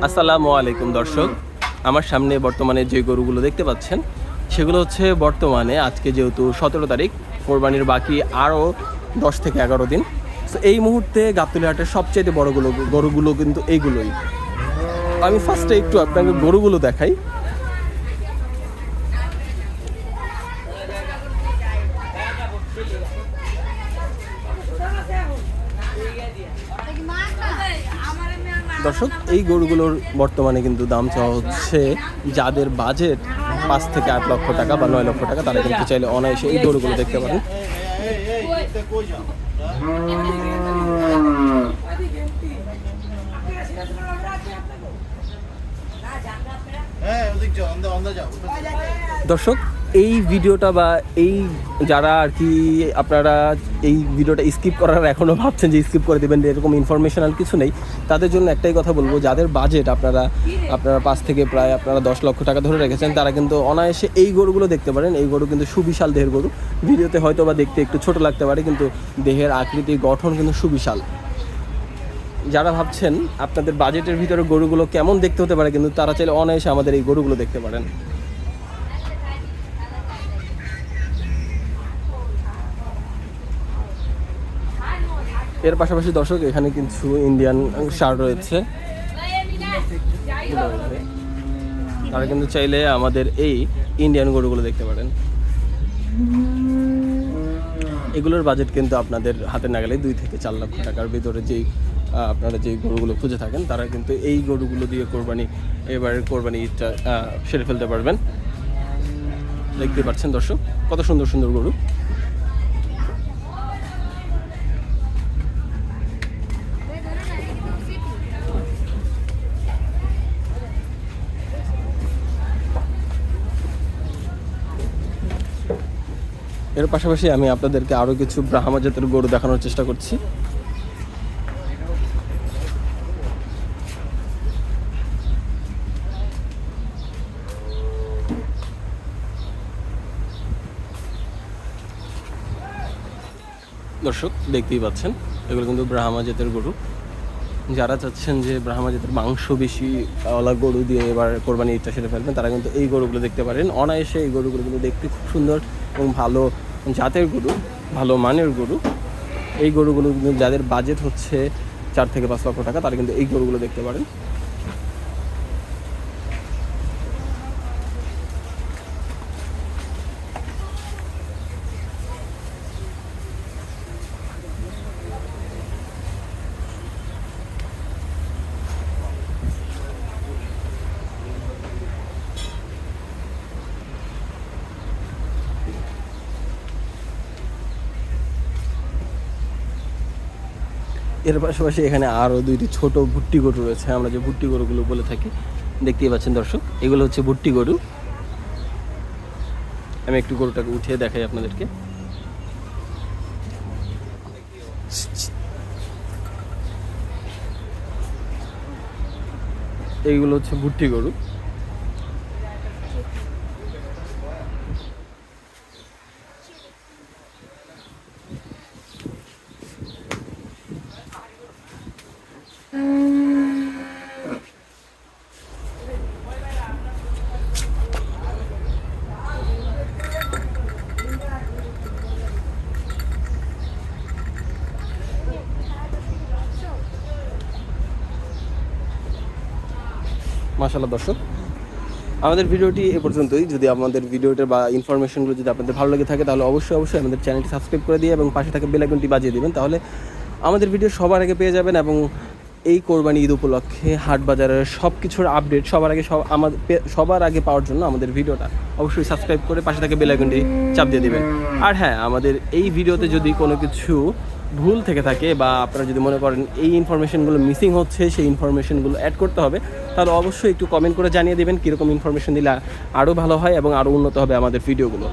আসসালামু আলাইকুম দর্শক, আমার সামনে বর্তমানে যে গরুগুলো দেখতে পাচ্ছেন সেগুলো হচ্ছে বর্তমানে আজকে যেহেতু 17 তারিখ, কোরবানির বাকি আরও 10 থেকে 11 দিন। তো এই মুহূর্তে গাবতলী হাটের সবচেয়ে বড় গরুগুলো কিন্তু এইগুলোই। আমি ফার্স্টে একটু আপনাকে গরুগুলো দেখাই। দর্শক, এই গরুগুলোর বর্তমানে কিন্তু দাম চাওয়া হচ্ছে, যাদের বাজেট 5 থেকে 8 লক্ষ টাকা বা 9 লক্ষ টাকা তারা কিন্তু চাইলে অনায়াসে এই গরুগুলো দেখতে পারেন। দর্শক, এই ভিডিওটা বা এই যারা আর কি আপনারা এই ভিডিওটা স্কিপ করার এখনও ভাবছেন যে স্কিপ করে দেবেন, এরকম ইনফরমেশনাল কিছু নেই, তাদের জন্য একটাই কথা বলবো, যাদের বাজেট আপনারা 5 থেকে প্রায় 10 লক্ষ টাকা ধরে রেখেছেন তারা কিন্তু অনায়াসে এই গরুগুলো দেখতে পারেন। এই গরু কিন্তু সুবিশাল দেহের গরু, ভিডিওতে হয়তো বা দেখতে একটু ছোট লাগতে পারে কিন্তু দেহের আকৃতি গঠন কিন্তু সুবিশাল। যারা ভাবছেন আপনাদের বাজেটের ভিতরে গরুগুলো কেমন দেখতে হতে পারে, কিন্তু তারা চাইলে অনায়াসে আমাদের এই গরুগুলো দেখতে পারেন। এর পাশাপাশি দর্শক এখানে কিছু ইন্ডিয়ান ষাঁড় রয়েছে, তারা কিন্তু চাইলে আমাদের এই ইন্ডিয়ান গরুগুলো দেখতে পারেন। এগুলোর বাজেট কিন্তু আপনাদের হাতে নাগালে 2 থেকে 4 লক্ষ টাকার ভিতরে যেই আপনারা যেই গরুগুলো খুঁজে থাকেন তারা কিন্তু এই গরুগুলো দিয়ে এবারের কোরবানি ঈদটা সেরে ফেলতে পারবেন। দেখতে পাচ্ছেন দর্শক কত সুন্দর সুন্দর গরু। এর পাশাপাশি আমি আপনাদেরকে আরও কিছু ব্রাহ্মা জাতের গরু দেখানোর চেষ্টা করছি। দর্শক দেখতেই পাচ্ছেন এগুলো কিন্তু ব্রাহ্মা জাতের গরু। যারা চাচ্ছেন যে ব্রাহ্মা জাতের মাংস বেশি ওলা গরু দিয়ে এবার কোরবানি ঈদটা সেরে ফেলবেন তারা কিন্তু এই গরুগুলো দেখতে পারেন। অনায়াসে এই গরুগুলো কিন্তু দেখতে খুব সুন্দর এবং ভালো জাতের গরু, ভালো মানের গরু। এই গরুগুলো কিন্তু যাদের বাজেট হচ্ছে 4 থেকে 5 লক্ষ টাকা তারা কিন্তু এই গরুগুলো দেখতে পারেন। এর পাশাপাশি এখানে আরও 2টি ছোট ভুট্টি গরু রয়েছে, আমরা যে ভুট্টি গরুগুলো বলে থাকি। দেখতেই পাচ্ছেন দর্শক এগুলো হচ্ছে ভুট্টি গরু। আমি একটু গরুটাকে উঠিয়ে দেখাই আপনাদেরকে। এইগুলো হচ্ছে ভুট্টি গরু। মাশাআল্লাহ দর্শক, আমাদের ভিডিওটি এ পর্যন্তই। যদি আমাদের ভিডিওটা বা ইনফরমেশনগুলো যদি আপনাদের ভালো লেগে থাকে তাহলে অবশ্যই আমাদের চ্যানেলটি সাবস্ক্রাইব করে দিয়ে এবং পাশে থাকা বেল আইকনটি বাজিয়ে দিবেন, তাহলে আমাদের ভিডিও সবার আগে পেয়ে যাবেন। এবং এই কোরবানি ঈদ উপলক্ষে হাট বাজারের সব কিছুর আপডেট সবার আগে পাওয়ার জন্য আমাদের ভিডিওটা অবশ্যই সাবস্ক্রাইব করে পাশে থাকা বেল আইকনটি চাপ দিয়ে দেবেন। আর হ্যাঁ, আমাদের এই ভিডিওতে যদি কোনো কিছু ভুল থেকে থাকে বা আপনারা যদি মনে করেন এই ইনফরমেশনগুলো মিসিং হচ্ছে, সেই ইনফরমেশনগুলো অ্যাড করতে হবে, তাহলে অবশ্যই একটু কমেন্ট করে জানিয়ে দেবেন কীরকম ইনফরমেশন দিলে আরও ভালো হয় এবং আরও উন্নত হবে আমাদের ভিডিওগুলো।